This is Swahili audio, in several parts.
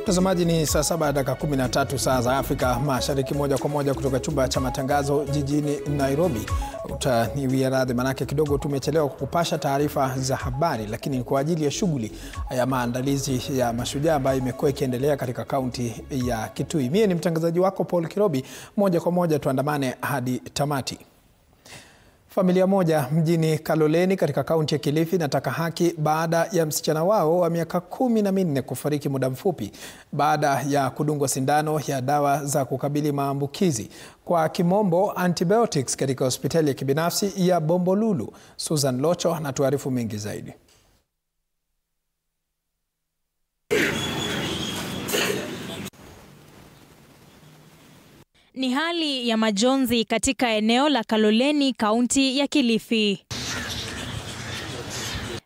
Mtazamaji, ni saa 7:13 saa za Afrika Mashariki, moja kwa moja kutoka chumba cha matangazo jijini Nairobi. Utaniwia radhi manake kidogo tumechelewa kukupasha taarifa za habari, lakini ni kwa ajili ya shughuli ya maandalizi ya Mashujaa ambayo imekuwa ikiendelea katika kaunti ya Kitui. Mimi ni mtangazaji wako Paul Kirobi, moja kwa moja tuandamane hadi tamati. Familia moja mjini Kaloleni katika kaunti ya Kilifi inataka haki baada ya msichana wao wa miaka 14 kufariki muda mfupi baada ya kudungwa sindano ya dawa za kukabili maambukizi, kwa kimombo antibiotics, katika hospitali ya kibinafsi ya Bombolulu. Susan Locho anatuarifu mengi zaidi. Ni hali ya majonzi katika eneo la Kaloleni, kaunti ya Kilifi.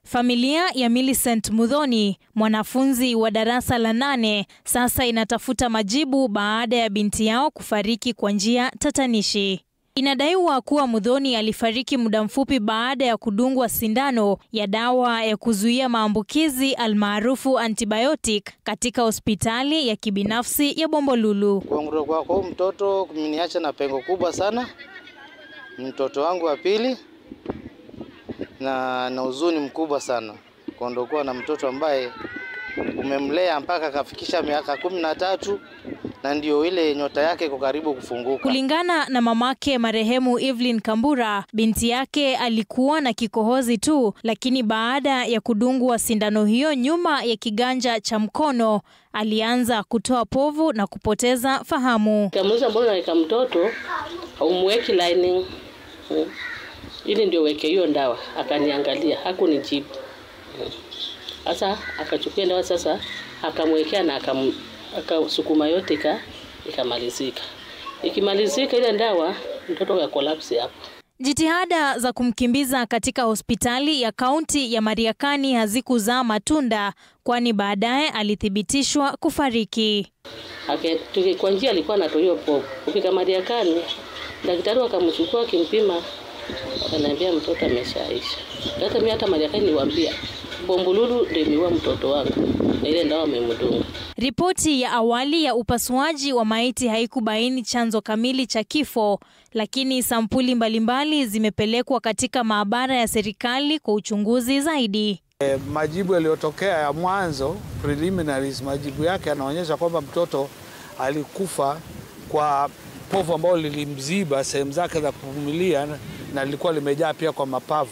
Familia ya Millicent Muthoni, mwanafunzi wa darasa la 8, sasa inatafuta majibu baada ya binti yao kufariki kwa njia tatanishi. Inadaiwa kuwa Muthoni alifariki muda mfupi baada ya kudungwa sindano ya dawa ya kuzuia maambukizi almaarufu antibiotic katika hospitali ya kibinafsi ya Bombolulu. Kwa mtoto kumeniacha na pengo kubwa sana. Mtoto wangu wa pili na huzuni mkubwa sana kuondoka na mtoto ambaye umemlea mpaka akafikisha miaka 13 na ndio ile nyota yake iko karibu kufunguka. Kulingana na mamake marehemu Evelyn Kambura, binti yake alikuwa na kikohozi tu, lakini baada ya kudungwa sindano hiyo nyuma ya kiganja cha mkono alianza kutoa povu na kupoteza fahamu. Kamuuliza mbona weka mtoto umweki lining ili ndio weke hiyo dawa, akaniangalia hakunijibu. Sasa akachukua dawa, sasa akamwekea na akasukuma yote ikamalizika. Ikimalizika ile dawa, mtoto ya collapse hapo. Jitihada za kumkimbiza katika hospitali ya kaunti ya Mariakani hazikuzaa matunda, kwani baadaye alithibitishwa kufariki. Kwa njia alikuwa anatoa povu. Kufika Mariakani, daktari akamchukua kimpima, akaniambia mtoto ameshaisha. Hata Mariakani niwaambia Bombolulu ndio miwa mtoto wangu, ile dawa amemdunga. Ripoti ya awali ya upasuaji wa maiti haikubaini chanzo kamili cha kifo, lakini sampuli mbalimbali zimepelekwa katika maabara ya serikali kwa uchunguzi zaidi. Majibu yaliyotokea ya mwanzo, preliminaries, majibu yake yanaonyesha kwamba mtoto alikufa kwa povu ambalo lilimziba sehemu zake za kupumulia na lilikuwa limejaa pia kwa mapavu.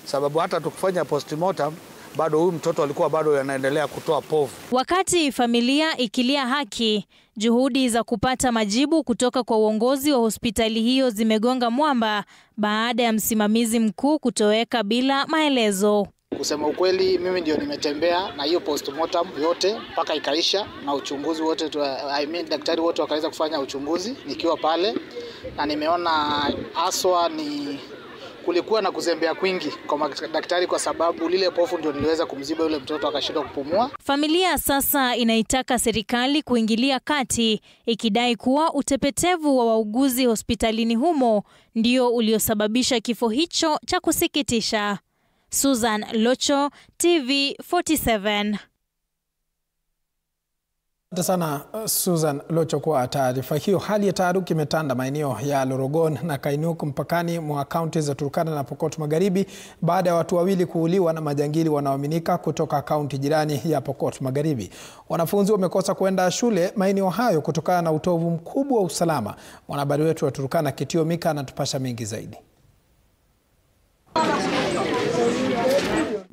Sababu hata tukifanya postmortem bado huyu mtoto alikuwa bado yanaendelea kutoa povu. Wakati familia ikilia haki, juhudi za kupata majibu kutoka kwa uongozi wa hospitali hiyo zimegonga mwamba baada ya msimamizi mkuu kutoweka bila maelezo. Kusema ukweli, mimi ndio nimetembea na hiyo postmortem yote mpaka ikaisha, na uchunguzi wote daktari wote wakaweza kufanya uchunguzi nikiwa pale, na nimeona aswa ni kulikuwa na kuzembea kwingi kwa daktari, kwa sababu lile pofu ndio niliweza kumziba yule mtoto akashindwa kupumua. Familia sasa inaitaka serikali kuingilia kati, ikidai kuwa utepetevu wa wauguzi hospitalini humo ndio uliosababisha kifo hicho cha kusikitisha. Susan Locho, TV 47. Asante sana Susan Locho kwa taarifa hiyo. Hali ya taharuki imetanda maeneo ya Lorogon na Kainuk mpakani mwa kaunti za Turkana na Pokot Magharibi baada ya watu wawili kuuliwa na majangili wanaoaminika kutoka kaunti jirani ya Pokot Magharibi. Wanafunzi wamekosa kwenda shule maeneo hayo kutokana na utovu mkubwa wa usalama. Mwanahabari wetu wa Turkana Kitio Mika anatupasha mengi zaidi.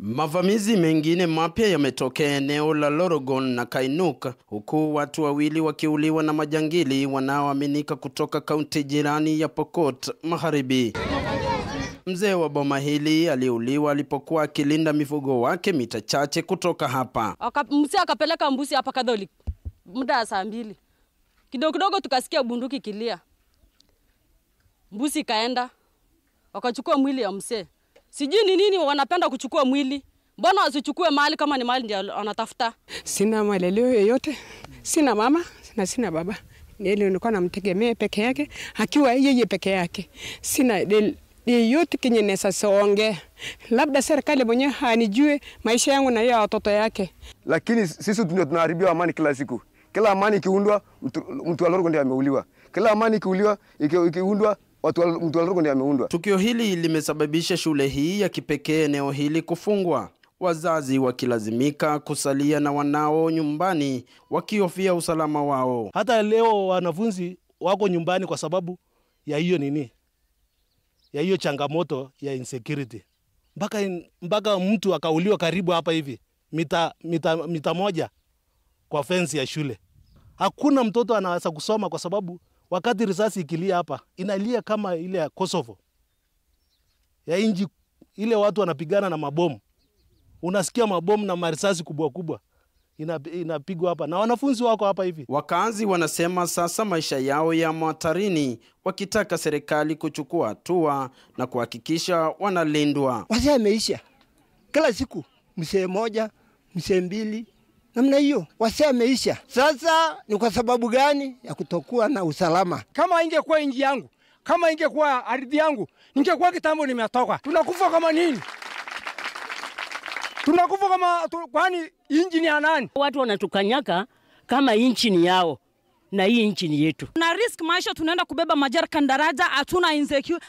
Mavamizi mengine mapya yametokea eneo la Lorogon na Kainuk, huku watu wawili wakiuliwa na majangili wanaoaminika kutoka kaunti jirani ya Pokot Magharibi. Mzee wa boma hili aliuliwa alipokuwa akilinda mifugo wake mita chache kutoka hapa. Mzee akapeleka mbuzi hapa Catholic muda saa 2. Kidogo tukasikia bunduki kilia. Mbuzi kaenda, wakachukua mwili ya mzee. Sijui ni nini wanapenda kuchukua mwili. Mbona wasichukue mali kama ni mali ndio wanatafuta? Sina maleleo yoyote. Sina mama na sina baba. Nilikuwa namtegemea peke yake, akiwa yeye peke yake. Sina Ni yote kenye nesa songe. Labda serikali mwenyewe hanijue maisha yangu na ya watoto yake. Lakini sisi tunaharibia amani kila siku. Kila amani ikiundwa mtu wa Lorogon ndiye ameuliwa. Kila amani ikiundwa mtu wa Lorogon ndiye ameundwa. Tukio hili limesababisha shule hii ya kipekee eneo hili kufungwa. Wazazi wakilazimika kusalia na wanao nyumbani wakihofia usalama wao. Hata leo wanafunzi wako nyumbani kwa sababu ya hiyo nini? Ya hiyo changamoto ya insecurity. Mpaka mtu akauliwa karibu hapa hivi mita moja kwa fence ya shule. Hakuna mtoto anaweza kusoma kwa sababu wakati risasi ikilia hapa inalia kama ile ya Kosovo. Ya inji ile watu wanapigana na mabomu. Unasikia mabomu na marisasi kubwa kubwa inapigwa hapa na wanafunzi wako hapa hivi. Wakazi wanasema sasa maisha yao ya hatarini, wakitaka serikali kuchukua hatua na kuhakikisha wanalindwa. Wazee wameisha. Kila siku msee moja, msee mbili, namna hiyo. Wazee wameisha. Sasa ni kwa sababu gani ya kutokuwa na usalama? Kama ingekuwa nchi yangu, kama ingekuwa ardhi yangu, ningekuwa kitambo nimetoka. Tunakufa kama nini? Tunakufa kama kwani inchi ni ya nani? Watu wanatukanyaka kama inchi ni yao na hii inchi ni yetu. Na risk maisha, tunaenda kubeba majerikani daraja,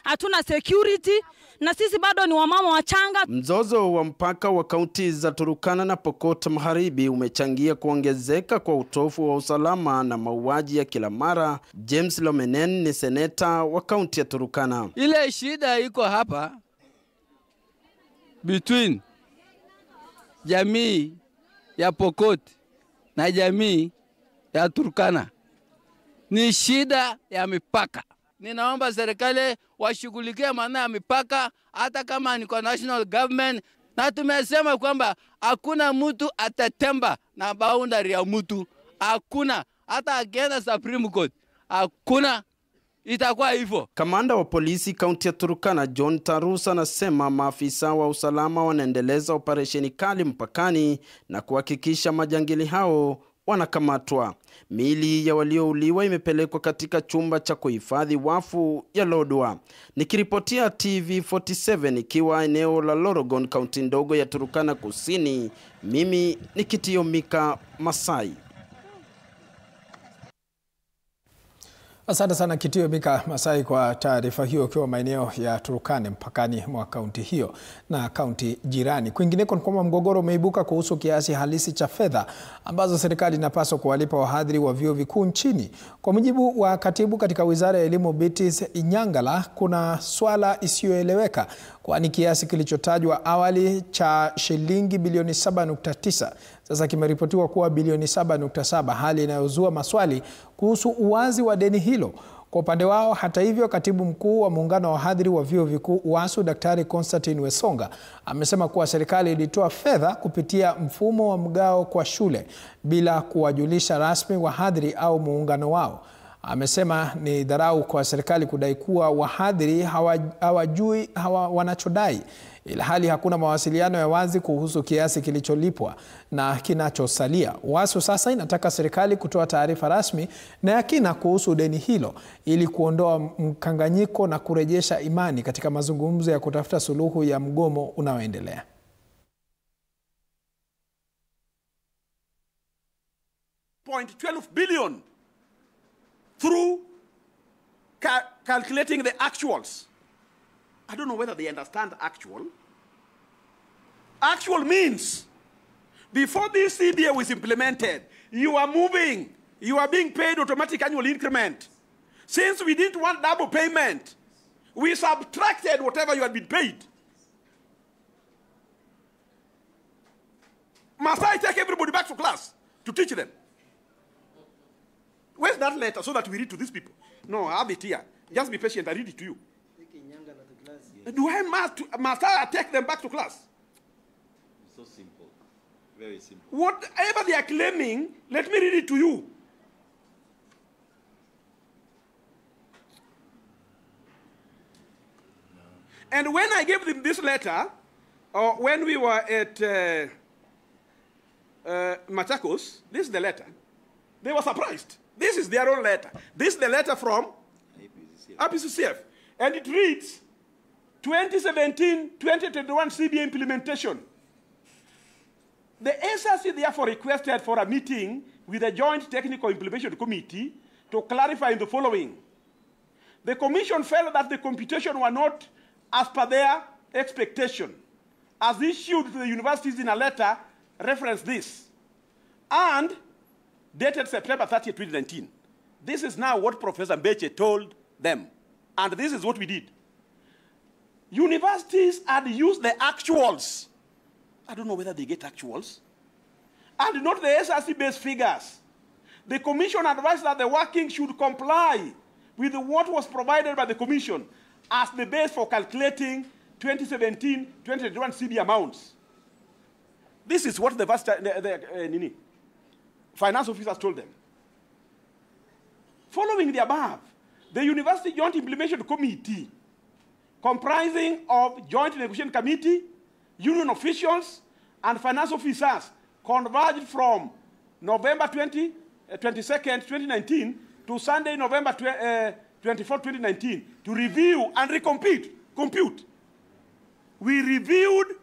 hatuna security na sisi bado ni wamama wachanga. Mzozo wa mpaka wa kaunti za Turkana na Pokot Magharibi umechangia kuongezeka kwa utofu wa usalama na mauaji ya kila mara. James Lomenen ni seneta wa kaunti ya Turkana. Ile shida iko hapa between jamii ya Pokot na jamii ya Turkana ni shida ya mipaka. Ninaomba serikali washughulikie maana ya mipaka, hata kama ni kwa national government, na tumesema kwamba hakuna mtu atatemba na boundary ya mtu. Hakuna, hata akienda Supreme Court hakuna, itakuwa hivyo. Kamanda wa polisi kaunti ya Turkana John Tarusa anasema maafisa wa usalama wanaendeleza operesheni kali mpakani na kuhakikisha majangili hao wanakamatwa. Miili ya waliouliwa imepelekwa katika chumba cha kuhifadhi wafu ya Lodwar. Nikiripotia TV47 ikiwa eneo la Lorogon, kaunti ndogo ya Turkana Kusini, mimi ni Kitio Mika Masai. Asante sana Kitio Mika Masai kwa taarifa hiyo, ukiwa maeneo ya Turkana mpakani mwa kaunti hiyo na kaunti jirani. Kwingineko ni kwamba mgogoro umeibuka kuhusu kiasi halisi cha fedha ambazo serikali inapaswa kuwalipa wahadhiri wa vyuo vikuu nchini. Kwa mujibu wa katibu katika Wizara ya Elimu Beatrice Inyangala, kuna swala isiyoeleweka, kwani kiasi kilichotajwa awali cha shilingi bilioni 7.9 sasa kimeripotiwa kuwa bilioni 7.7, hali inayozua maswali kuhusu uwazi wa deni hilo. Kwa upande wao, hata hivyo, katibu mkuu wa muungano wa wahadhiri wa vyuo vikuu UASU Daktari Constantine Wesonga amesema kuwa serikali ilitoa fedha kupitia mfumo wa mgao kwa shule bila kuwajulisha rasmi wahadhiri au muungano wao. Amesema ni dharau kwa serikali kudai kuwa wahadhiri hawajui wanachodai, ila hali hakuna mawasiliano ya wazi kuhusu kiasi kilicholipwa na kinachosalia. UASU sasa inataka serikali kutoa taarifa rasmi na ya kina kuhusu deni hilo ili kuondoa mkanganyiko na kurejesha imani katika mazungumzo ya kutafuta suluhu ya mgomo unaoendelea. $12 billion through calculating the actuals. I don't know whether they understand actual. Actual means before this CBA was implemented, you are moving, you are being paid automatic annual increment. Since we didn't want double payment, we subtracted whatever you had been paid. Must I take everybody back to class to teach them? Where's that letter so that we read to these people? No, I have it here. Just be patient, I read it to you. Must I take them back to class? So simple. Very simple. Whatever they are claiming, let me read it to you. No. And when I gave them this letter, or when we were at Machakos, this is the letter. They were surprised. This is their own letter. This is the letter from APCCF. And it reads, 2017-2021 CBA implementation. The SRC therefore requested for a meeting with the Joint Technical Implementation Committee to clarify the following. The Commission felt that the computation were not as per their expectation, as issued to the universities in a letter reference this, and dated September 30, 2019. This is now what Professor Mbeche told them, and this is what we did. Universities had used the actuals. I don't know whether they get actuals, and not the SRC-based figures. The Commission advised that the working should comply with what was provided by the Commission as the base for calculating 2017-2021 CB amounts. This is what the finance officers told them. Following the above, the University Joint Implementation Committee, comprising of Joint Negotiation Committee, union officials, and finance officers, converged from November 22nd, 2019 to Sunday, November 24, 2019, to review and compute. We reviewed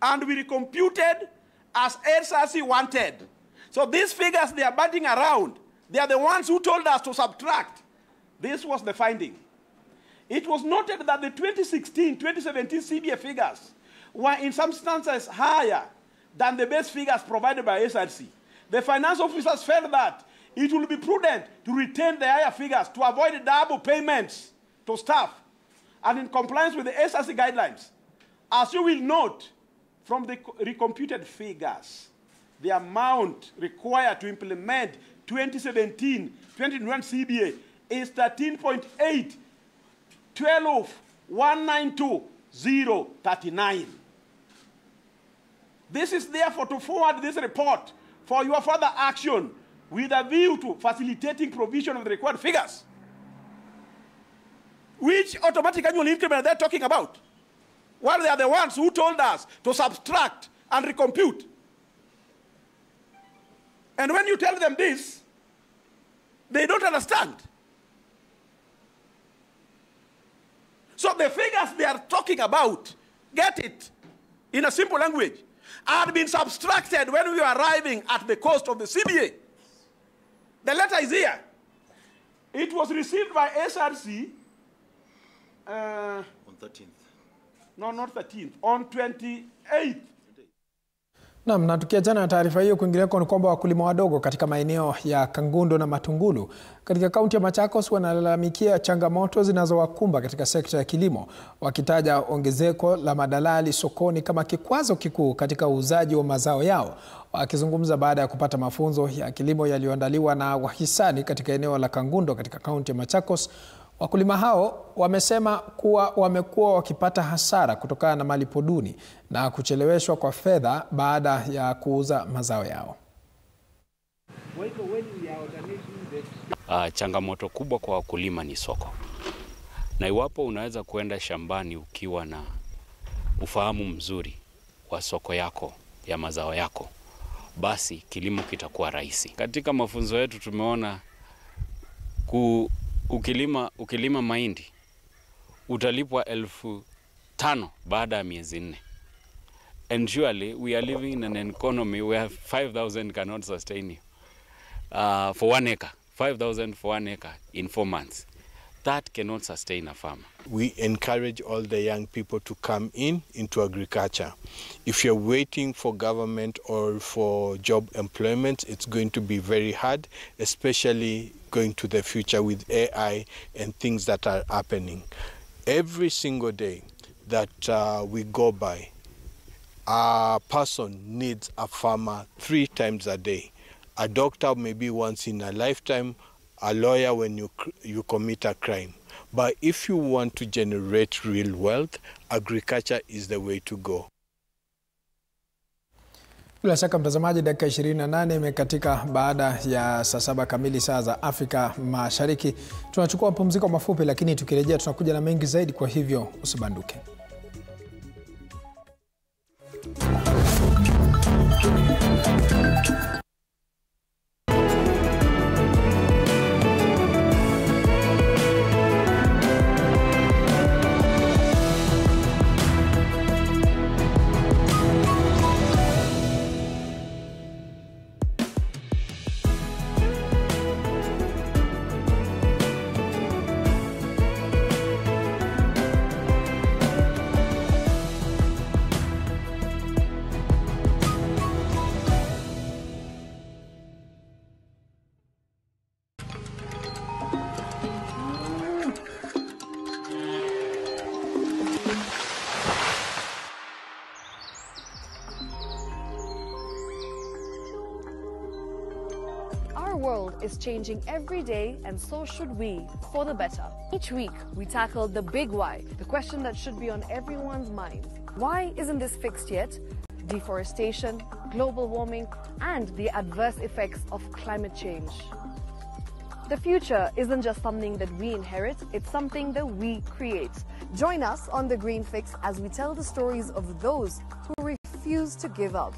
and we recomputed as SRC wanted. So these figures they are batting around, they are the ones who told us to subtract. This was the finding. It was noted that the 2016-2017 CBA figures were in some instances higher than the base figures provided by SRC. The finance officers felt that it will be prudent to retain the higher figures to avoid double payments to staff and in compliance with the SRC guidelines. As you will note from the recomputed figures, the amount required to implement 2017-2021 CBA is 13.812,192,039. This is therefore to forward this report for your further action with a view to facilitating provision of the required figures. Which automatic annual increment they're talking about? Well, they are the ones who told us to subtract and recompute. And when you tell them this, they don't understand. So the figures they are talking about, get it, in a simple language, had been subtracted when we were arriving at the cost of the CBA. The letter is here. It was received by SRC on 13th. No, not 13th, on 28th. Naam, na tukiachana na taarifa hiyo, kwingineko ni kwamba wakulima wadogo katika maeneo ya Kangundo na Matungulu katika kaunti ya Machakos wanalalamikia changamoto zinazowakumba katika sekta ya kilimo, wakitaja ongezeko la madalali sokoni kama kikwazo kikuu katika uuzaji wa mazao yao. Wakizungumza baada ya kupata mafunzo ya kilimo yaliyoandaliwa na wahisani katika eneo la Kangundo katika kaunti ya Machakos, wakulima hao wamesema kuwa wamekuwa wakipata hasara kutokana na malipo duni na kucheleweshwa kwa fedha baada ya kuuza mazao yao. Changamoto kubwa kwa wakulima ni soko. Na iwapo unaweza kuenda shambani ukiwa na ufahamu mzuri wa soko yako, ya mazao yako, basi kilimo kitakuwa rahisi. Katika mafunzo yetu tumeona ukilima mahindi utalipwa 5,000 baada ya miezi 4. And surely we are living in an economy where 5,000 cannot sustain you for 1 acre. 5,000 for 1 acre in 4 months. That cannot sustain a farmer. We encourage all the young people to come into agriculture. If you're waiting for government or for job employment, it's going to be very hard, especially going to the future with AI and things that are happening. Every single day that we go by, a person needs a farmer 3 times a day. A doctor maybe once in a lifetime, a lawyer when you commit a crime. But if you want to generate real wealth, agriculture is the way to go. Bila shaka mtazamaji, dakika 28 imekatika baada ya saa 7 kamili saa za Afrika Mashariki. Tunachukua pumziko mafupi, lakini tukirejea tunakuja na mengi zaidi, kwa hivyo usibanduke. is changing every day, and so should we, for the better. Each week, we tackle the big why, the question that should be on everyone's minds. Why isn't this fixed yet? Deforestation, global warming, and the adverse effects of climate change. The future isn't just something that we inherit, it's something that we create. Join us on The Green Fix as we tell the stories of those who refuse to give up.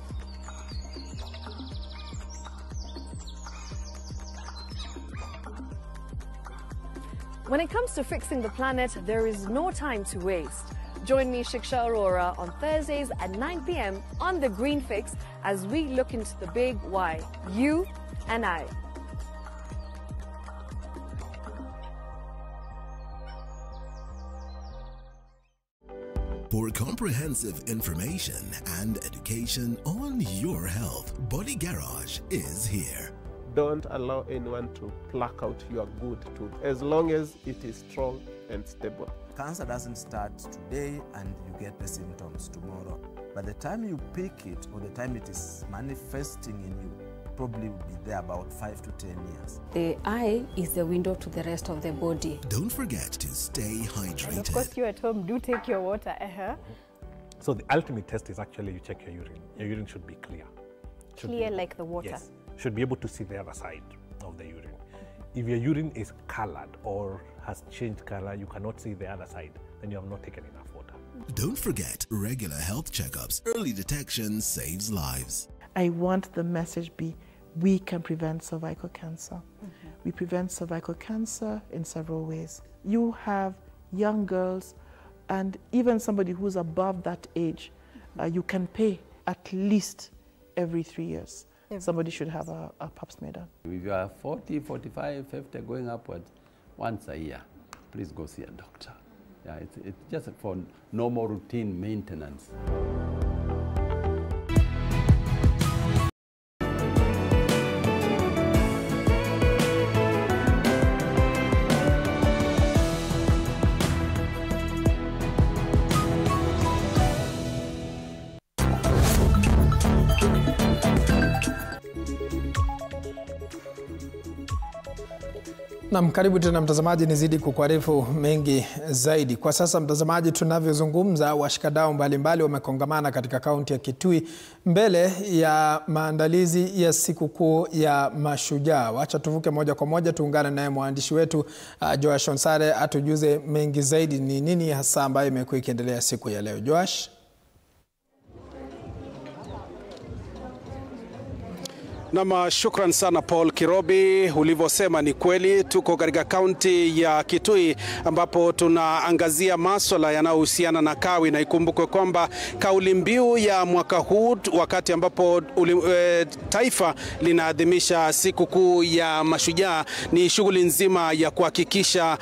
When it comes to fixing the planet, there is no time to waste. Join me, Shiksha Arora, on Thursdays at 9 p.m. on The Green Fix as we look into the big why, you and I. For comprehensive information and education on your health, Body Garage is here. Don't allow anyone to pluck out your good tooth, as long as it is strong and stable. Cancer doesn't start today and you get the symptoms tomorrow. By the time you pick it or the time it is manifesting in you, probably will be there about 5 to 10 years. The eye is the window to the rest of the body. Don't forget to stay hydrated. And of course, you at home, do take your water. So the ultimate test is actually you check your urine. Your urine should be clear. Clear like the water? Yes. Should be able to see the other side of the urine. If your urine is colored or has changed color, you cannot see the other side, then you have not taken enough water. Don't forget regular health checkups. Early detection saves lives. I want the message be, we can prevent cervical cancer. We prevent cervical cancer in several ways. You have young girls and even somebody who's above that age, you can pay at least every 3 years. Somebody should have a pap smear done. If you are 40, 45, 50 going upwards, once a year, please go see a doctor. Yeah, it's just for normal routine maintenance. Na karibu tena mtazamaji, nizidi kukuarifu mengi zaidi. Kwa sasa mtazamaji, tunavyozungumza washikadau mbalimbali wamekongamana katika kaunti ya Kitui mbele ya maandalizi ya sikukuu ya Mashujaa. Wacha tuvuke moja kwa moja tuungane naye mwandishi wetu Joash Onsare atujuze mengi zaidi ni nini hasa ambayo imekuwa ikiendelea siku ya leo. Joash. Nama shukran sana Paul Kirobi, ulivyosema ni kweli. Tuko katika kaunti ya Kitui ambapo tunaangazia masuala yanayohusiana na kawi, na ikumbukwe kwamba kauli mbiu ya mwaka huu wakati ambapo taifa linaadhimisha sikukuu ya Mashujaa ni shughuli nzima ya kuhakikisha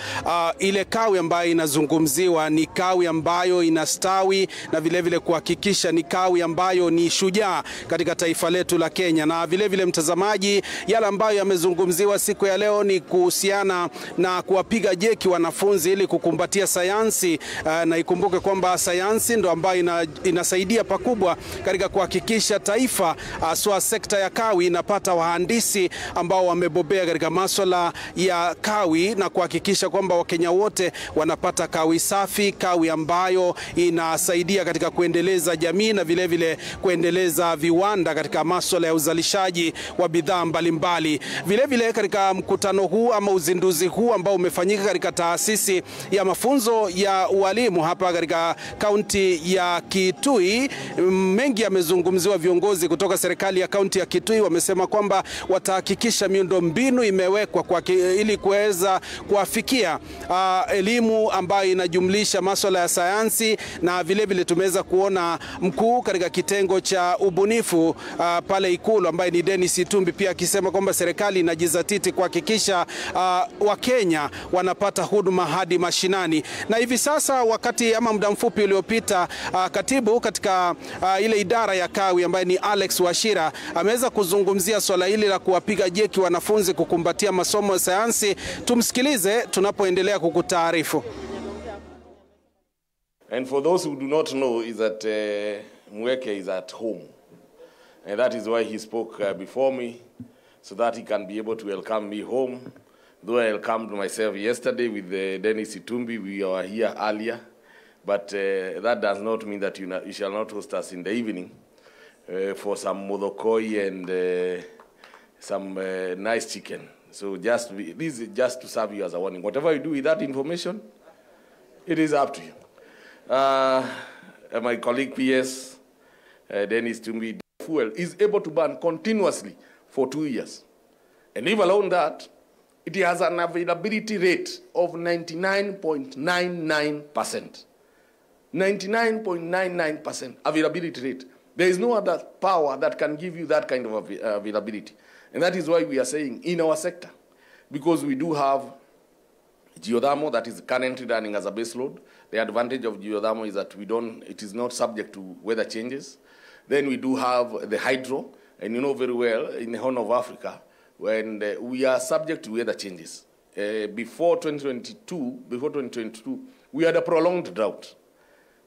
ile kawi ambayo inazungumziwa ni kawi ambayo inastawi, na vile kuhakikisha ni kawi ambayo ni shujaa katika taifa letu la Kenya. Na vile mtazamaji, yale ambayo yamezungumziwa siku ya leo ni kuhusiana na kuwapiga jeki wanafunzi ili kukumbatia sayansi, na ikumbuke kwamba sayansi ndo ambayo inasaidia pakubwa katika kuhakikisha taifa haswa sekta ya kawi inapata wahandisi ambao wamebobea katika masuala ya kawi, na kuhakikisha kwamba Wakenya wote wanapata kawi safi, kawi ambayo inasaidia katika kuendeleza jamii na vile kuendeleza viwanda katika masuala ya uzalishaji wa bidhaa mbalimbali. Vile katika mkutano huu ama uzinduzi huu ambao umefanyika katika taasisi ya mafunzo ya ualimu hapa katika kaunti ya Kitui, mengi yamezungumziwa. Viongozi kutoka serikali ya kaunti ya Kitui wamesema kwamba watahakikisha miundombinu imewekwa ili kuweza kuafikia elimu ambayo inajumlisha masuala ya sayansi, na vile tumeweza kuona mkuu katika kitengo cha ubunifu pale Ikulu ambaye ni Dennis Itumbi pia akisema kwamba serikali inajizatiti kuhakikisha Wakenya wanapata huduma hadi mashinani. Na hivi sasa wakati ama muda mfupi uliopita, katibu katika ile idara ya kawi ambaye ni Alex Wachira ameweza kuzungumzia swala hili la kuwapiga jeki wanafunzi kukumbatia masomo ya sayansi. Tumsikilize tunapoendelea kukutaarifu. And for those who do not know is that Mweke is at home. And that is why he spoke before me, so that he can be able to welcome me home. Though I welcomed myself yesterday with Dennis Itumbi, we were here earlier, but that does not mean that you shall not host us in the evening for some modokoi and some nice chicken. So this is just to serve you as a warning. Whatever you do with that information, it is up to you. My colleague PS, Dennis Itumbi, fuel is able to burn continuously for 2 years. And if alone that, it has an availability rate of 99.99%. 99.99% availability rate. There is no other power that can give you that kind of availability. And that is why we are saying in our sector, because we do have geothermal that is currently running as a base load. The advantage of geothermal is that it is not subject to weather changes. Then we do have the hydro, and you know very well in the Horn of Africa, when we are subject to weather changes. Before 2022, we had a prolonged drought.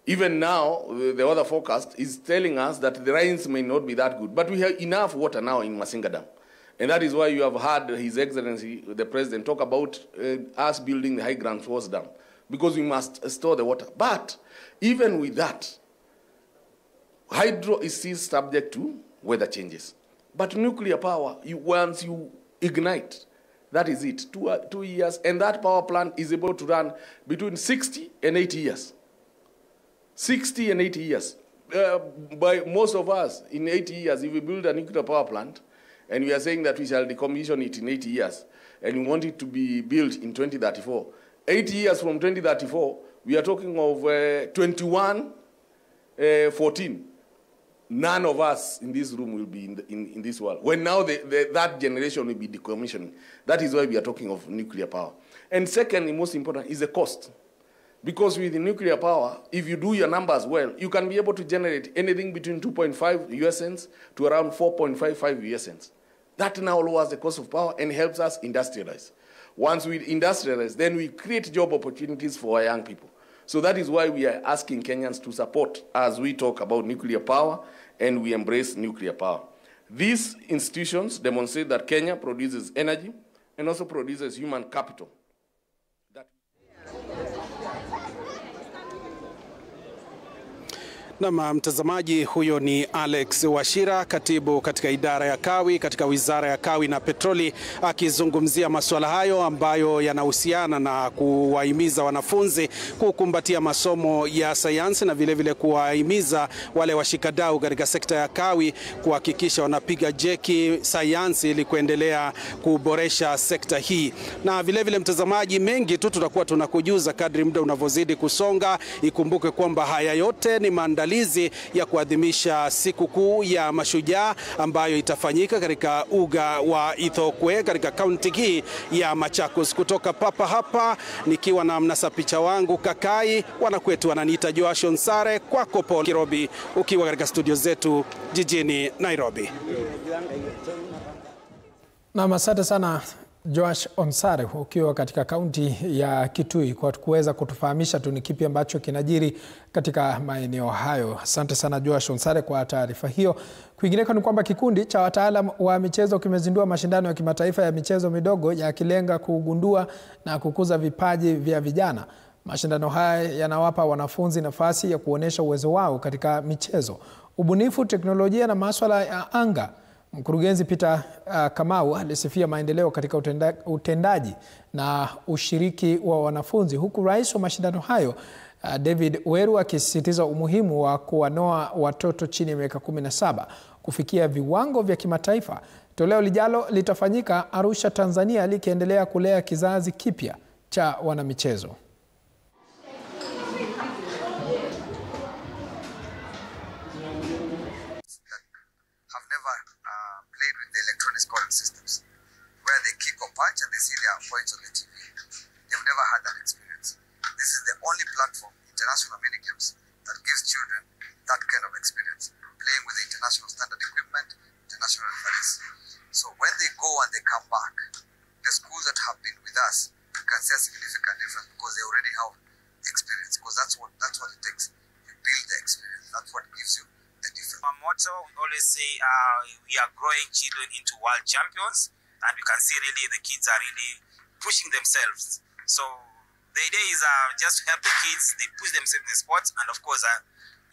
Even now, the weather forecast is telling us that the rains may not be that good, but we have enough water now in Masinga Dam. And that is why you have heard His Excellency, the President, talk about us building the High Grand Force Dam, because we must store the water. But even with that, hydro is still subject to weather changes. But nuclear power, once you ignite, that is it, 2 years, and that power plant is able to run between 60 and 80 years. 60 and 80 years. By most of us, in 80 years, if we build a nuclear power plant, and we are saying that we shall decommission it in 80 years, and we want it to be built in 2034. 80 years from 2034, we are talking of 2114. None of us in this room will be in this world. When now that generation will be decommissioning. That is why we are talking of nuclear power. And second, and most important, is the cost. Because with the nuclear power, if you do your numbers well, you can be able to generate anything between 2.5 US cents to around 4.55 US cents. That now lowers the cost of power and helps us industrialize. Once we industrialize, then we create job opportunities for our young people. So that is why we are asking Kenyans to support as we talk about nuclear power and we embrace nuclear power. These institutions demonstrate that Kenya produces energy and also produces human capital. Na mtazamaji, huyo ni Alex Wachira, katibu katika idara ya kawi katika wizara ya kawi na petroli, akizungumzia masuala hayo ambayo yanahusiana na kuwahimiza wanafunzi kukumbatia masomo ya sayansi na vile kuwahimiza wale washikadau katika sekta ya kawi kuhakikisha wanapiga jeki sayansi ili kuendelea kuboresha sekta hii. Na vile mtazamaji, mengi tu tutakuwa tunakujuza kadri muda unavyozidi kusonga. Ikumbuke kwamba haya yote ni maandalizi ya kuadhimisha siku kuu ya mashujaa ambayo itafanyika katika uga wa Ithokwe katika kaunti hii ya Machakos. Kutoka papa hapa nikiwa na mnasa picha wangu Kakai, wanakwetu wananiita Joash Onsare, kwako Paul Kirobi ukiwa katika studio zetu jijini Nairobi. Na asante sana Joash Onsare ukiwa katika kaunti ya Kitui kwa kuweza kutufahamisha tu ni kipi ambacho kinajiri katika maeneo hayo. Asante sana Joash Onsare kwa taarifa hiyo. Kwingineko ni kwamba kikundi cha wataalamu wa michezo kimezindua mashindano ya kimataifa ya michezo midogo yakilenga kugundua na kukuza vipaji vya vijana. Mashindano haya yanawapa wanafunzi nafasi ya kuonesha uwezo wao katika michezo, ubunifu, teknolojia na masuala ya anga. Mkurugenzi Peter Kamau alisifia maendeleo katika utendaji na ushiriki wa wanafunzi, huku rais wa mashindano hayo David Weru akisisitiza umuhimu wa kuwanoa watoto chini ya miaka 17 kufikia viwango vya kimataifa. Toleo lijalo litafanyika Arusha, Tanzania, likiendelea kulea kizazi kipya cha wanamichezo. Systems where they kick or punch and they see their points on the TV. They've never had that experience. This is the only platform, international mini games, that gives children that kind of experience, playing with the international standard equipment, international referees. So when they go and they come back, the schools that have been with us can see a significant difference because they already have experience, because that's what it takes. You build the experience. That's what gives you the difference. Our motto, we always say we are growing children into world champions, and we can see really the kids are really pushing themselves. So the idea is just to help the kids, they push themselves in the sports, and of course,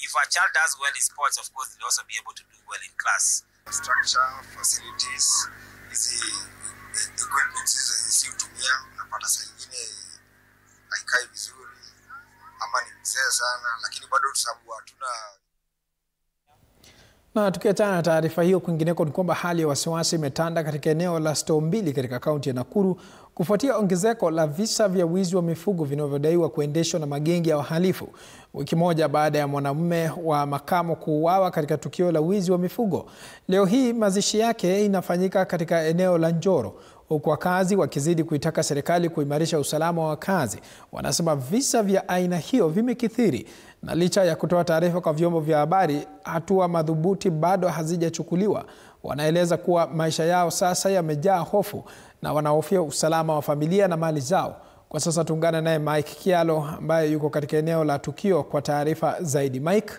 if a child does well in sports, of course, they'll also be able to do well in class. Structure, facilities, hizi equipment hizi utumia, unapata saa nyingine haikai vizuri, ama ni mzee sana, lakini bado sababu hatuna. Na tukiachana na taarifa hiyo, kwingineko ni kwamba hali ya wasiwasi imetanda katika eneo la Store Mbili katika kaunti ya Nakuru kufuatia ongezeko la visa vya wizi wa mifugo vinavyodaiwa kuendeshwa na magenge ya wahalifu. Wiki moja baada ya mwanamume wa makamo kuuawa katika tukio la wizi wa mifugo, leo hii mazishi yake inafanyika katika eneo la Njoro, huku wakazi wakizidi kuitaka serikali kuimarisha usalama wa wakazi. Wanasema visa vya aina hiyo vimekithiri, na licha ya kutoa taarifa kwa vyombo vya habari, hatua madhubuti bado hazijachukuliwa. Wanaeleza kuwa maisha yao sasa yamejaa hofu na wanahofia usalama wa familia na mali zao. Kwa sasa tuungane naye Mike Kialo ambaye yuko katika eneo la tukio kwa taarifa zaidi. Mike.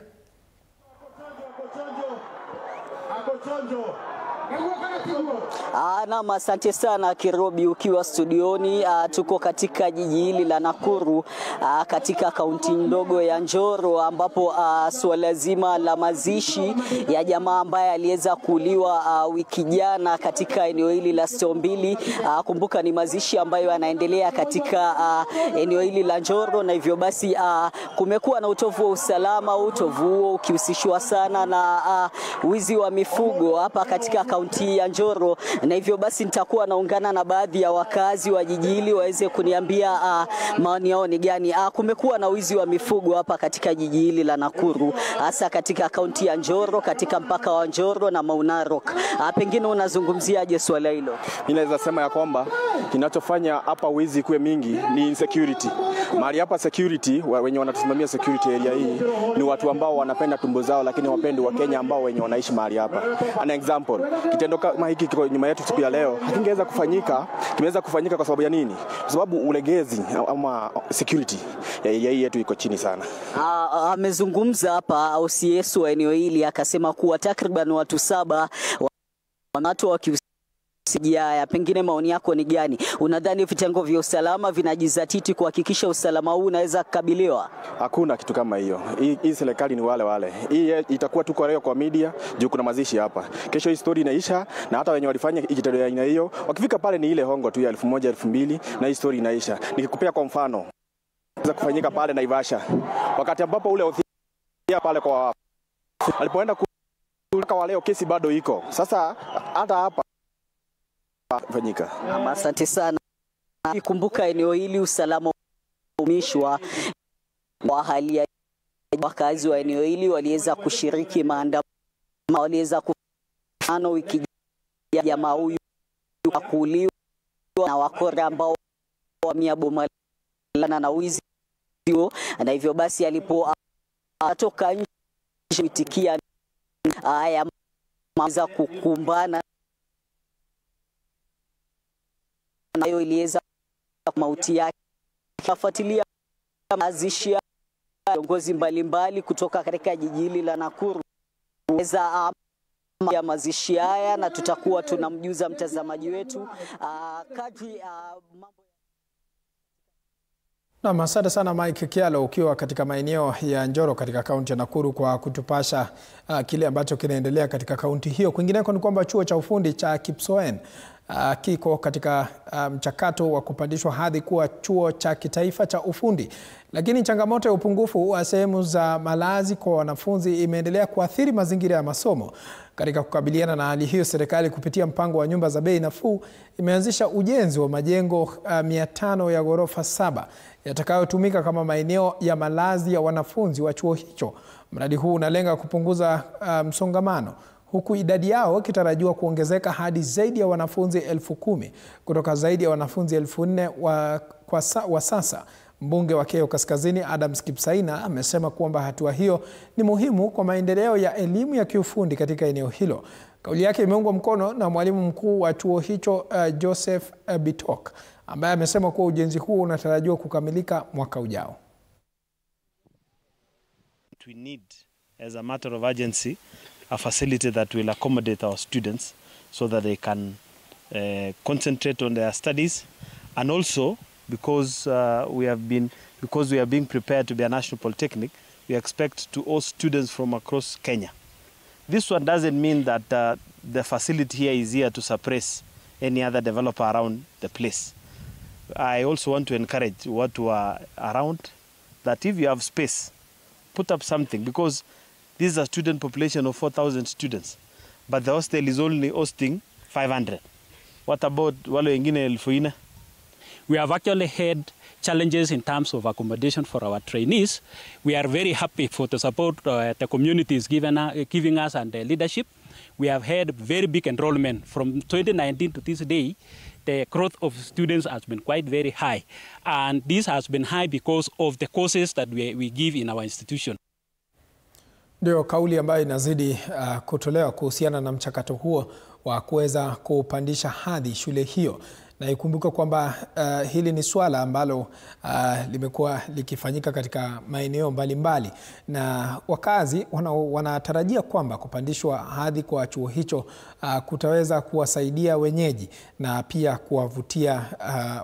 Naam, asante sana Kirobi ukiwa studioni. Tuko katika jiji hili la Nakuru katika kaunti ndogo ya Njoro, ambapo swala zima la mazishi ya jamaa ambaye aliweza kuuliwa wiki jana katika eneo hili la Store Mbili. Kumbuka ni mazishi ambayo yanaendelea katika eneo hili la Njoro, na hivyo basi kumekuwa na utovu wa usalama. Utovu huo ukihusishwa sana na wizi wa mifugo hapa katika kaunti ya Njoro, na hivyo basi nitakuwa naungana na baadhi ya wakazi wa jiji hili waweze kuniambia maoni yao ni gani. Kumekuwa na wizi wa mifugo hapa katika jiji hili la Nakuru, hasa katika kaunti ya Njoro, katika mpaka wa Njoro na Mau Narok. Pengine unazungumziaje swala hilo? Ninaweza sema ya kwamba kinachofanya hapa wizi kuwe mingi ni insecurity. Mahali hapa security, wenye wanatusimamia security area hii ni watu ambao wanapenda tumbo zao, lakini wapendi wa Kenya ambao wenye wanaishi mahali hapa. An example, kitendo kama hiki kiko nyuma yetu siku ya leo hakingeweza kufanyika. Kimeweza kufanyika kwa sababu ya nini? Kwa sababu ulegezi ama security ya area hii yetu iko chini sana. Amezungumza hapa OCS wa eneo hili, akasema kuwa takriban watu 7 watu wakiusijia. Pengine maoni yako ni gani? Unadhani vitengo vya usalama vinajizatiti kuhakikisha usalama huu unaweza kukabiliwa? Hakuna kitu kama hiyo. Hii serikali ni wale. Hii itakuwa tu kwa leo kwa media juu kuna mazishi hapa. Kesho hii story inaisha, na hata wenye walifanya kitendo ya aina hiyo wakifika pale ni ile hongo tu ya 1000 2000 na hii story inaisha. Nikikupea kwa mfano za kufanyika pale Naivasha, wakati ambapo ule ofisia pale kwa alipoenda kwa leo kesi bado iko. Sasa hata hapa fanyika. Asante sana. Kumbuka eneo hili usalama umishwa wa hali ya wakazi wa eneo hili waliweza kushiriki maandamano, waliweza kufanya wiki ya jamaa huyu kuuliwa na wakora ambao wamia boma na wizi, na hivyo basi alipotoka nje itikia haya maza kukumbana nayo iliweza mauti yake. Kufuatilia mazishi ya viongozi mbalimbali kutoka katika jiji hili la Nakuru ya mazishi haya, na tutakuwa tunamjuza mtazamaji wetu kadri mambo. Naam, asante sana Mike Kialo ukiwa katika maeneo ya Njoro katika kaunti ya Nakuru kwa kutupasha kile ambacho kinaendelea katika kaunti hiyo. Kwingineko ni kwamba chuo cha ufundi cha Kipsoen kiko katika mchakato wa kupandishwa hadhi kuwa chuo cha kitaifa cha ufundi. Lakini changamoto ya upungufu wa sehemu za malazi kwa wanafunzi imeendelea kuathiri mazingira ya masomo. Katika kukabiliana na hali hiyo, serikali kupitia mpango wa nyumba za bei nafuu imeanzisha ujenzi wa majengo 500 ya ghorofa 7 yatakayotumika kama maeneo ya malazi ya wanafunzi wa chuo hicho. Mradi huu unalenga kupunguza msongamano, huku idadi yao ikitarajiwa kuongezeka hadi zaidi ya wanafunzi 10,000 kutoka zaidi ya wanafunzi 4,000 wa sasa. Mbunge wa Keyo Kaskazini Adams Kipsaina amesema kwamba hatua hiyo ni muhimu kwa maendeleo ya elimu ya kiufundi katika eneo hilo. Kauli yake imeungwa mkono na mwalimu mkuu wa chuo hicho Joseph Bitok, ambaye amesema kuwa ujenzi huo unatarajiwa kukamilika mwaka ujao. We need, as a matter of urgency, a facility that will accommodate our students so that they can concentrate on their studies, and also because we are being prepared to be a national polytechnic, we expect to host students from across Kenya. This one doesn't mean that the facility here is here to suppress any other developer around the place. I also want to encourage what who are around that if you have space, put up something, because this is a student population of 4,000 students, but the hostel is only hosting 500. What about wale wengine 1000? We have actually had challenges in terms of accommodation for our trainees. We are very happy for the support the community is giving us and the leadership. We have had very big enrollment from 2019 to this day. The growth of students has been quite very high, and this has been high because of the courses that we give in our institution. Ndio kauli ambayo inazidi kutolewa kuhusiana na mchakato huo wa kuweza kupandisha hadhi shule hiyo. Na ikumbuke kwamba hili ni swala ambalo limekuwa likifanyika katika maeneo mbalimbali, na wakazi wanatarajia kwamba kupandishwa hadhi kwa chuo hicho kutaweza kuwasaidia wenyeji na pia kuwavutia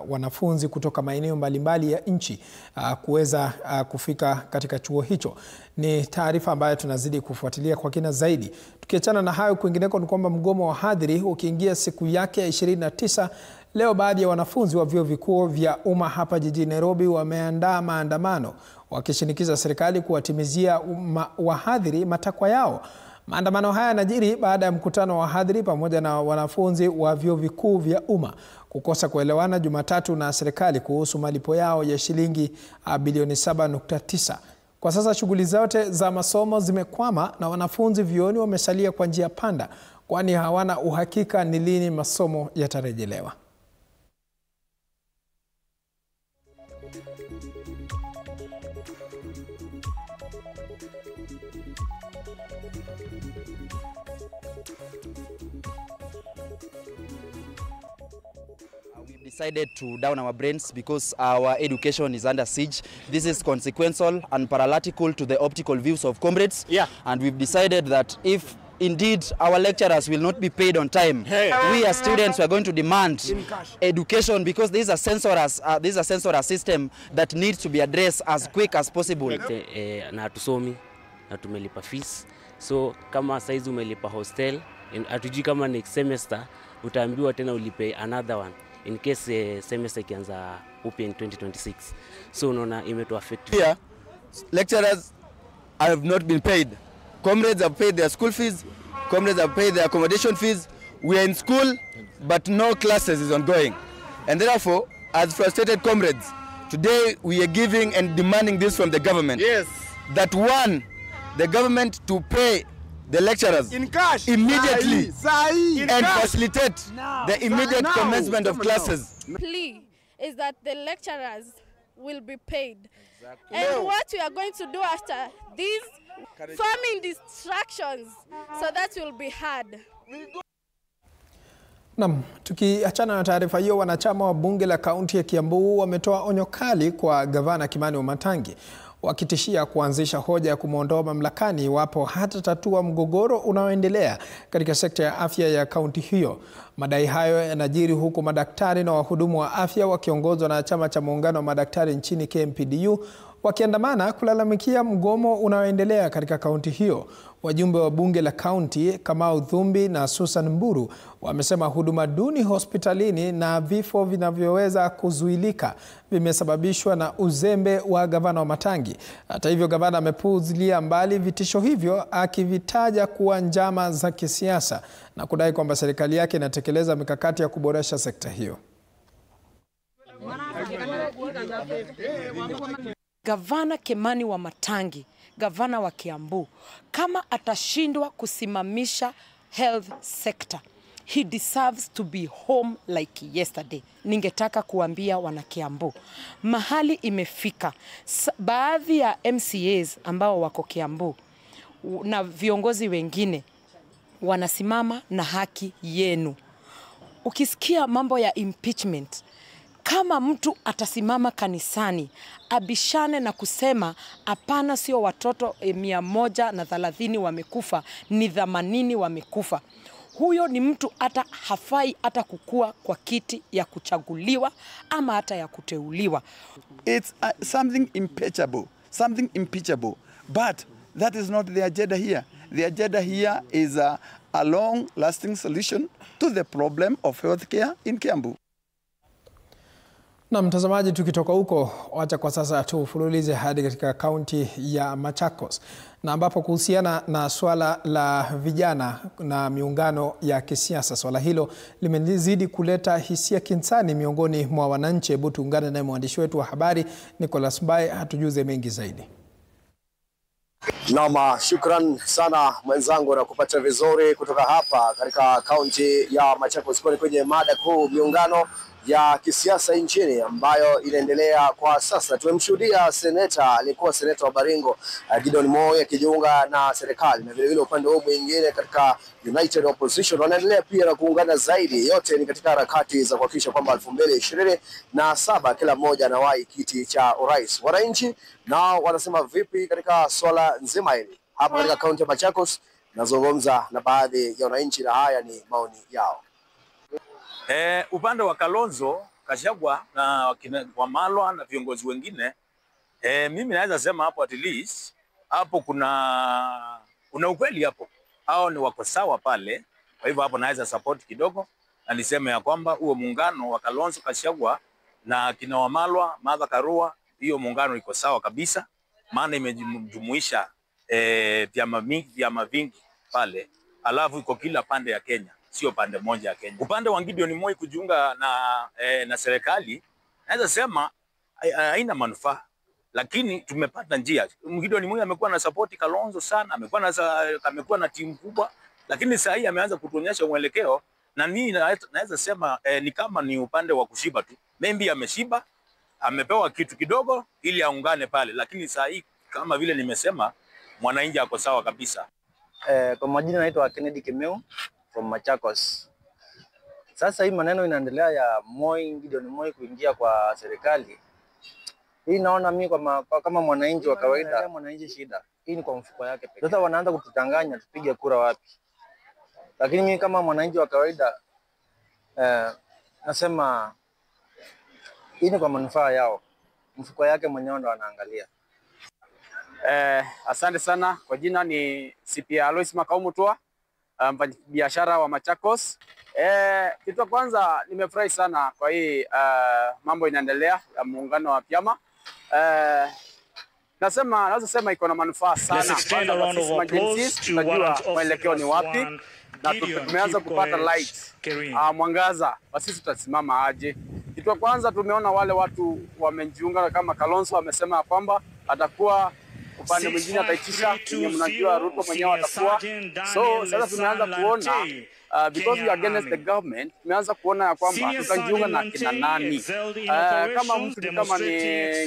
wanafunzi kutoka maeneo mbalimbali ya nchi kuweza kufika katika chuo hicho. Ni taarifa ambayo tunazidi kufuatilia kwa kina zaidi. Tukiachana na hayo, kwingineko ni kwamba mgomo wa hadhiri ukiingia siku yake ya 29 leo, baadhi ya wanafunzi wa vyuo vikuu vya umma hapa jijini Nairobi wameandaa maandamano wakishinikiza serikali kuwatimizia wahadhiri matakwa yao. Maandamano haya yanajiri baada ya mkutano wa hadhiri pamoja na wanafunzi wa vyuo vikuu vya umma kukosa kuelewana Jumatatu na serikali kuhusu malipo yao ya shilingi bilioni 7.9. Kwa sasa shughuli zote za masomo zimekwama na wanafunzi vyuoni wamesalia kwa njia panda, kwani hawana uhakika ni lini masomo yatarejelewa. Decided to down our brains because our education is under siege. This is consequential and parallel to the optical views of comrades. Yeah. And we've decided that if indeed our lecturers will not be paid on time, we as students are going to demand education, because this is a censorship system that needs to be addressed as quick as possible. Na hatusomi na tumelipa fees, so kama saizi umelipa hostel, hatujui kama next semester utaambiwa tena ulipe another one in case semester kianza upya in 2026. So unaona imetu affect. Here lecturers have not been paid. Comrades have paid their school fees, comrades have paid their accommodation fees. We are in school but no classes is ongoing, and therefore as frustrated comrades today we are giving and demanding this from the government. Yes, that one, the government to pay the lecturers in cash immediately and facilitate the immediate commencement of classes. Plea is that the lecturers will be paid. And what we are going to do after these farming distractions, so that will be hard. Naam, tukiachana na taarifa hiyo, wanachama wa bunge la kaunti ya Kiambu wametoa onyo kali kwa gavana Kimani Wamatangi, wakitishia kuanzisha hoja ya kumuondoa mamlakani iwapo hatatatua mgogoro unaoendelea katika sekta ya afya ya kaunti hiyo. Madai hayo yanajiri huku madaktari na wahudumu wa afya wakiongozwa na chama cha muungano wa madaktari nchini KMPDU wakiandamana kulalamikia mgomo unaoendelea katika kaunti hiyo. Wajumbe wa bunge la kaunti Kamau Thumbi na Susan Mburu wamesema huduma duni hospitalini na vifo vinavyoweza kuzuilika vimesababishwa na uzembe wa gavana Wamatangi. Hata hivyo, gavana amepuuzilia mbali vitisho hivyo, akivitaja kuwa njama za kisiasa na kudai kwamba serikali yake inatekeleza mikakati ya kuboresha sekta hiyo. Gavana Kimani Wamatangi, gavana wa Kiambu, kama atashindwa kusimamisha health sector, he deserves to be home like yesterday. Ningetaka kuambia wana Kiambu, mahali imefika, baadhi ya MCAs ambao wako Kiambu na viongozi wengine wanasimama na haki yenu. Ukisikia mambo ya impeachment, Kama mtu atasimama kanisani abishane na kusema hapana, sio watoto 130 wamekufa, ni 80 wamekufa, huyo ni mtu hata hafai hata kukua kwa kiti ya kuchaguliwa ama hata ya kuteuliwa. It's something impeachable, but that is not the agenda here. The agenda here is a long-lasting solution to the problem of healthcare in Kiambu. Na mtazamaji, tukitoka huko, wacha kwa sasa tufululize hadi katika kaunti ya Machakos, na ambapo kuhusiana na swala la vijana na miungano ya kisiasa, swala hilo limezidi kuleta hisia kinsani miongoni mwa wananchi. Hebu tuungane na mwandishi wetu wa habari Nicholas Mbaye atujuze mengi zaidi. Naam, shukran sana mwenzangu na kupata vizuri kutoka hapa katika kaunti ya Machakos kwenye mada kuu miungano ya kisiasa nchini ambayo inaendelea kwa sasa. Tumemshuhudia alikuwa seneta wa Baringo Gideon Moi akijiunga na serikali, na vile upande huu mwingine katika United Opposition wanaendelea pia na kuungana zaidi. Yote ni katika harakati za kuhakikisha kwamba 2027 kila mmoja anawahi kiti cha urais. Wananchi nao wanasema vipi katika swala nzima hili? Hapa katika kaunti ya Machakos nazungumza na baadhi ya wananchi na haya ni maoni yao. Upande wa Kalonzo, Gachagua na Wamalwa na viongozi wengine, mimi naweza sema hapo at least hapo kuna ukweli hapo. Hao ni wako sawa pale. Kwa hivyo hapo naweza support kidogo na niseme ya kwamba huo muungano wa Kalonzo, Gachagua na kina Wamalwa, Martha Karua, hiyo muungano iko sawa kabisa, maana imejumuisha vyama vingi pale. Alafu iko kila pande ya Kenya, sio pande moja ya Kenya. Upande wa Gideon Moi kujiunga na serikali, naweza sema haina lakini tumepata njia. Gideon Moi amekuwa na support Kalonzo sana, amekuwa na timu kubwa, lakini sasa hii ameanza kutuonyesha mwelekeo, na mimi naweza sema ni kama ni upande wa kushiba tu. Maybe ameshiba, amepewa kitu kidogo ili aungane pale, lakini sasa hii kama vile nimesema, mwananchi ako sawa kabisa. Kwa majina naitwa Kennedy Kimeu from Machakos. Sasa hii maneno inaendelea ya Gideon Moi kuingia kwa serikali. Hii naona mimi kama mwananchi wa kawaida, mwananchi shida. Hii ni kwa mfuko yake pekee. Sasa wanaanza kututanganya tupige kura wapi. Lakini mimi kama mwananchi wa kawaida nasema hii ni kwa manufaa yao. Mfuko yake mwenyewe ndo anaangalia. Asante sana. Kwa jina ni CPA Alois Makau Mutua, biashara wa Machakos. Kitu kwanza nimefurahi sana kwa hii mambo inaendelea ya muungano wa vyama. Naweza sema iko na manufaa sana. Kwanza kwa sisi majenzi tunajua mwelekeo ni wapi na tumeanza kupata light, mwangaza wa sisi tutasimama aje. Kitu kwanza tumeona wale watu wamejiunga kama Kalonzo amesema kwamba atakuwa upande mwingine ataitisha, mnajua Ruto mwenyewe atakuwa. So sasa tumeanza kuona because we are against the government, tumeanza kuona ya kwamba tutajiunga na kina nani. Kama mtu kama ni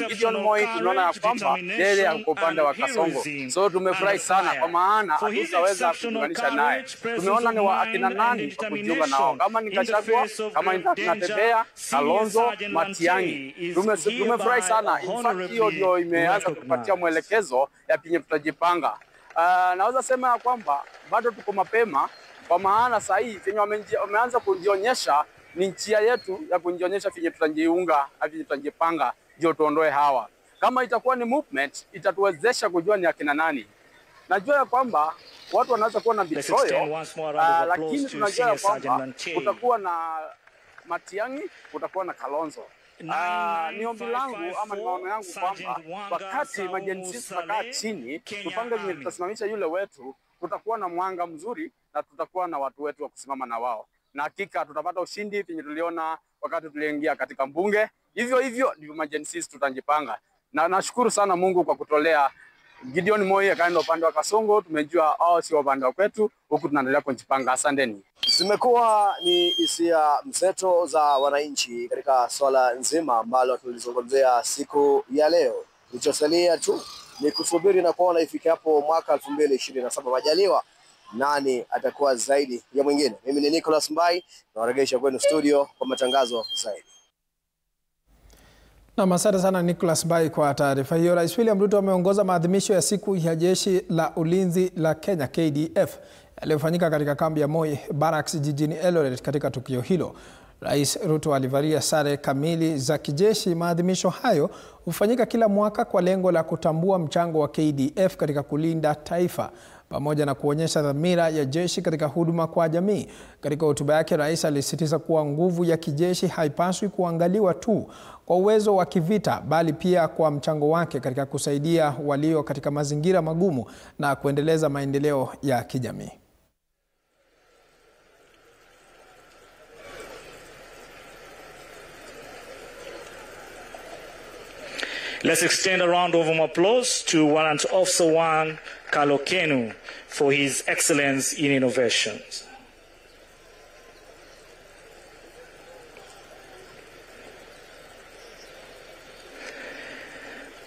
Gideon Moi tunaona ya kwamba yeye ako upande wa Kasongo. So tumefurahi sana kwa maana hatutaweza kuunganisha naye. Tumeona ni akina nani wa kujiunga nao. Kama ni Gachagua, kama ni Natembeya, Kalonzo, Matiang'i. Tumefurahi sana. In fact hiyo ndio imeanza kupatia mwelekezo ya pinye tutajipanga. Naweza sema ya kwamba bado tuko mapema, kwa maana sasa hii wameanza kujionyesha ni njia yetu ya kujionyesha finye tutajiunga na finye tutajipanga ndio tuondoe hawa. Kama itakuwa ni movement itatuwezesha kujua ni akina nani. Najua ya kwamba watu wanaweza kuwa na betrayal, lakini tunajua ya kwamba kutakuwa na Matiang'i, kutakuwa na Kalonzo. Ni ombi langu ama ni maono yangu kwamba wakati majenzi tutakaa chini tupange vile tutasimamisha yule wetu, tutakuwa na mwanga mzuri na tutakuwa na watu wetu wa kusimama na wao, na hakika tutapata ushindi penye tuliona wakati tuliingia katika mbunge. Hivyo ndivyo majenzi tutajipanga, na nashukuru sana Mungu kwa kutolea Gideon Moi akaenda upande wa Kasongo. Tumejua si upande wa kwetu, huku tunaendelea kujipanga. Asanteni. Zimekuwa ni hisia mseto za wananchi katika swala nzima ambalo tulizungumzia siku ya leo. Kilichosalia tu ni kusubiri na kuona ifikapo mwaka 2027 majaliwa nani atakuwa zaidi ya mwingine. Mimi ni Nicholas Mbai, nawarejesha kwenu studio kwa matangazo zaidi. Na asante sana Nicholas Bai kwa taarifa hiyo. Rais William Ruto ameongoza maadhimisho ya siku ya jeshi la ulinzi la Kenya KDF yaliyofanyika katika kambi ya Moi Barracks jijini Eldoret. Katika tukio hilo, Rais Ruto alivalia sare kamili za kijeshi. Maadhimisho hayo hufanyika kila mwaka kwa lengo la kutambua mchango wa KDF katika kulinda taifa pamoja na kuonyesha dhamira ya jeshi katika huduma kwa jamii. Katika hotuba yake, rais alisisitiza kuwa nguvu ya kijeshi haipaswi kuangaliwa tu kwa uwezo wa kivita, bali pia kwa mchango wake katika kusaidia walio katika mazingira magumu na kuendeleza maendeleo ya kijamii. Let's extend a round of applause to Warrant Officer 1 Carlo Kenu for his excellence in innovations.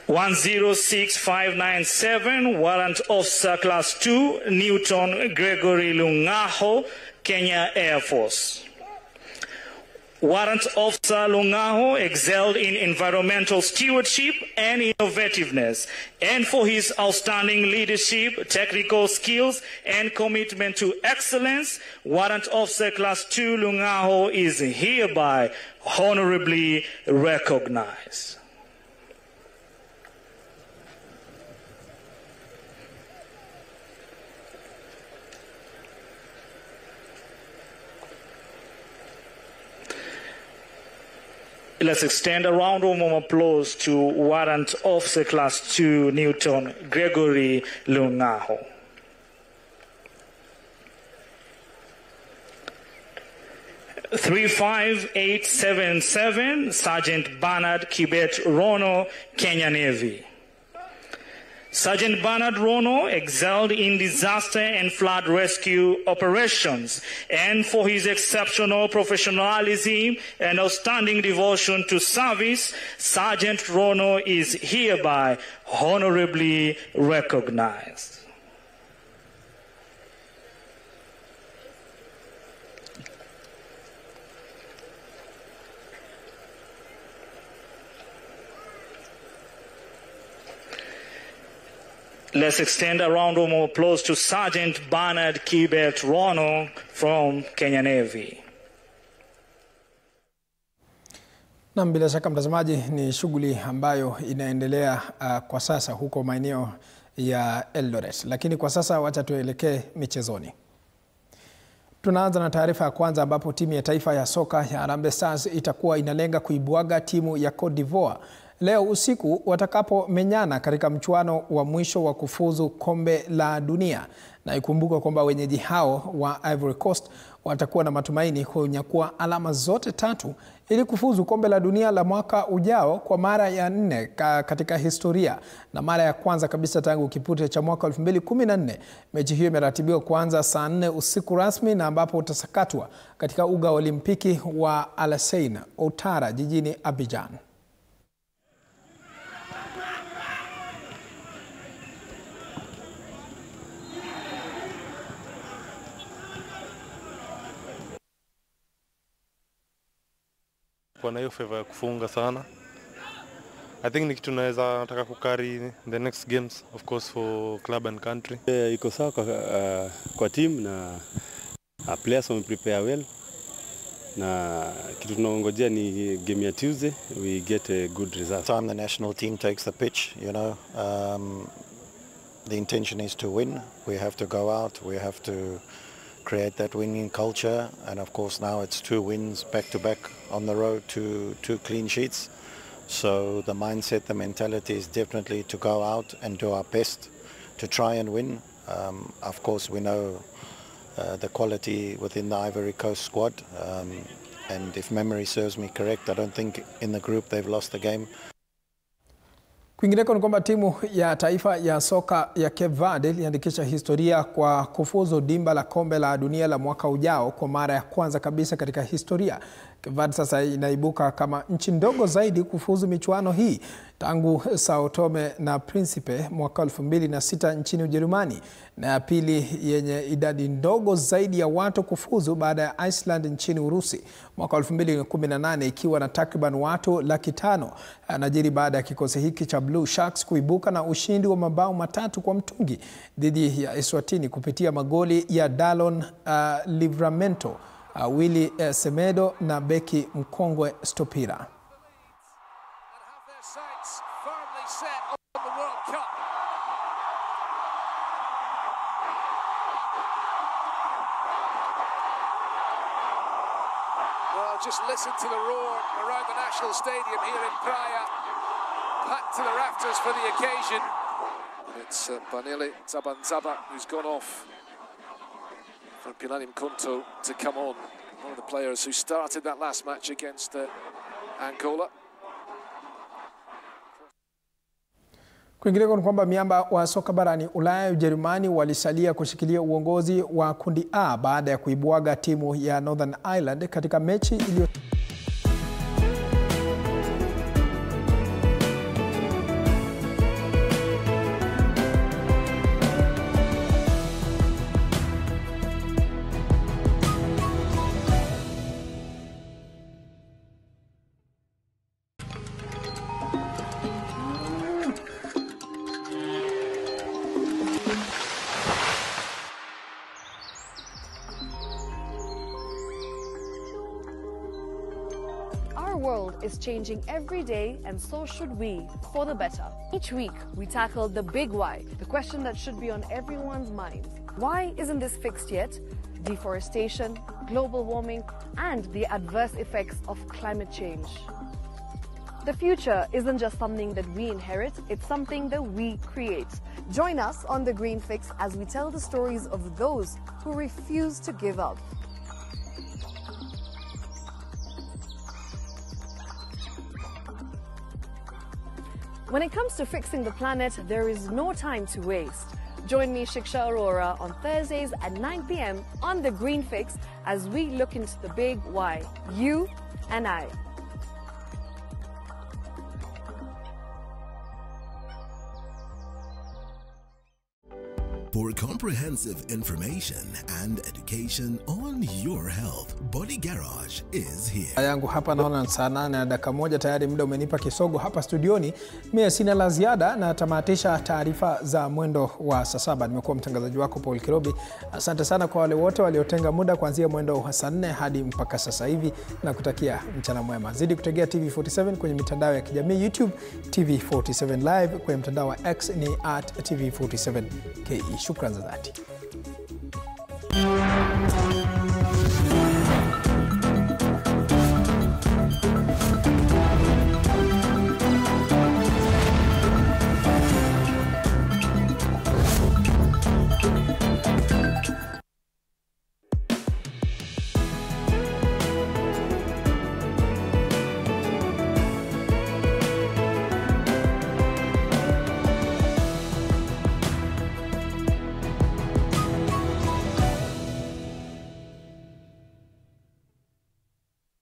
(106,597) Warrant Officer Class 2 Newton Gregory Lungaho, Kenya Air Force. Warrant Officer Lungaho excelled in environmental stewardship and innovativeness, and for his outstanding leadership, technical skills, and commitment to excellence, Warrant Officer Class 2 Lungaho is hereby honorably recognized. Let's extend a round of applause to Warrant Officer Class 2 Newton Gregory Lungaho. (35877) Sergeant Bernard Kibet Rono, Kenya Navy. Sergeant Bernard Rono excelled in disaster and flood rescue operations, and for his exceptional professionalism and outstanding devotion to service, Sergeant Rono is hereby honorably recognized. Let's extend a round of applause to Sergeant Bernard Kibet Rono from Kenya Navy. Na bila shaka mtazamaji, ni shughuli ambayo inaendelea kwa sasa huko maeneo ya Eldoret. Lakini kwa sasa wacha tuelekee michezoni. Tunaanza na taarifa ya kwanza ambapo timu ya taifa ya soka ya Harambee Stars itakuwa inalenga kuibwaga timu ya Cote d'Ivoire leo usiku watakapomenyana katika mchuano wa mwisho wa kufuzu kombe la dunia. Na ikumbuka kwamba wenyeji hao wa Ivory Coast watakuwa na matumaini kunyakua alama zote 3 ili kufuzu kombe la dunia la mwaka ujao kwa mara ya 4 katika historia, na mara ya kwanza kabisa tangu kipute cha mwaka 2014. Mechi hiyo imeratibiwa kuanza saa 4 usiku rasmi, na ambapo utasakatwa katika uga wa Olimpiki wa Alassane Ouattara jijini Abidjan. Na hiyo favor ya kufunga sana. I think ni kitu naweza nataka kukari the next games, of course, for club and country. Iko sawa kwa team na players wame prepare well, na kitu tunaongojea ni game ya Tuesday we get a good result. Time the national team takes the pitch, you know, the intention is to win. We have to go out, we have to create that winning culture, and of course now it's 2 wins back to back on the road, two clean sheets. So the mindset, the mentality is definitely to go out and do our best to try and win. Of course we know the quality within the Ivory Coast squad, and if memory serves me correct, I don't think in the group they've lost the game. Kwingineko ni kwamba timu ya taifa ya soka ya Cape Verde iliandikisha historia kwa kufuzu dimba la kombe la dunia la mwaka ujao kwa mara ya kwanza kabisa katika historia. Cape Verde sasa inaibuka kama nchi ndogo zaidi kufuzu michuano hii tangu Sao Tome na Principe mwaka 2006 nchini Ujerumani, na ya pili yenye idadi ndogo zaidi ya watu kufuzu baada ya Iceland nchini Urusi mwaka 2018 ikiwa na takriban watu 500,000. Anajiri baada ya kikosi hiki cha Blue Sharks kuibuka na ushindi wa mabao 3 kwa mtungi dhidi ya Eswatini kupitia magoli ya Dallon Livramento, Willy Semedo na beki mkongwe Stopira. Well, just listen to the roar around the National Stadium here in Praia, packed to the rafters for the occasion. And it's Banele Zabanzaba who's gone off for Pilanim Kunto to come on, one of the players who started that last match against Angola. Kwingineko ni kwamba miamba wa soka barani Ulaya Ujerumani walisalia kushikilia uongozi wa kundi A baada ya kuibwaga timu ya Northern Ireland katika mechi iliyo Our world is changing every day, and so should we, for the better. Each week, we tackle the big why, the question that should be on everyone's mind. Why isn't this fixed yet? Deforestation, global warming, and the adverse effects of climate change. The future isn't just something that we inherit, it's something that we create. Join us on The Green Fix as we tell the stories of those who refuse to give up. When it comes to fixing the planet, there is no time to waste. Join me, Shiksha Arora, on Thursdays at 9 p.m. on The Green Fix as we look into the big why, you and I. For comprehensive information and education on your health, Body Garage is here. Yangu hapa naona saa 8:01 tayari, muda umenipa kisogo hapa studioni. Mimi sina la ziada na tamatisha taarifa za mwendo wa saa 7. Nimekuwa mtangazaji wako Paul Kirobi. Asante sana kwa wale wote waliotenga muda kuanzia mwendo wa saa 4 hadi mpaka sasa hivi, na kutakia mchana mwema. Zidi kutegea TV47 kwenye mitandao ya kijamii, YouTube TV47 Live, kwenye mtandao wa X ni @TV47KE. Shukran za dhati.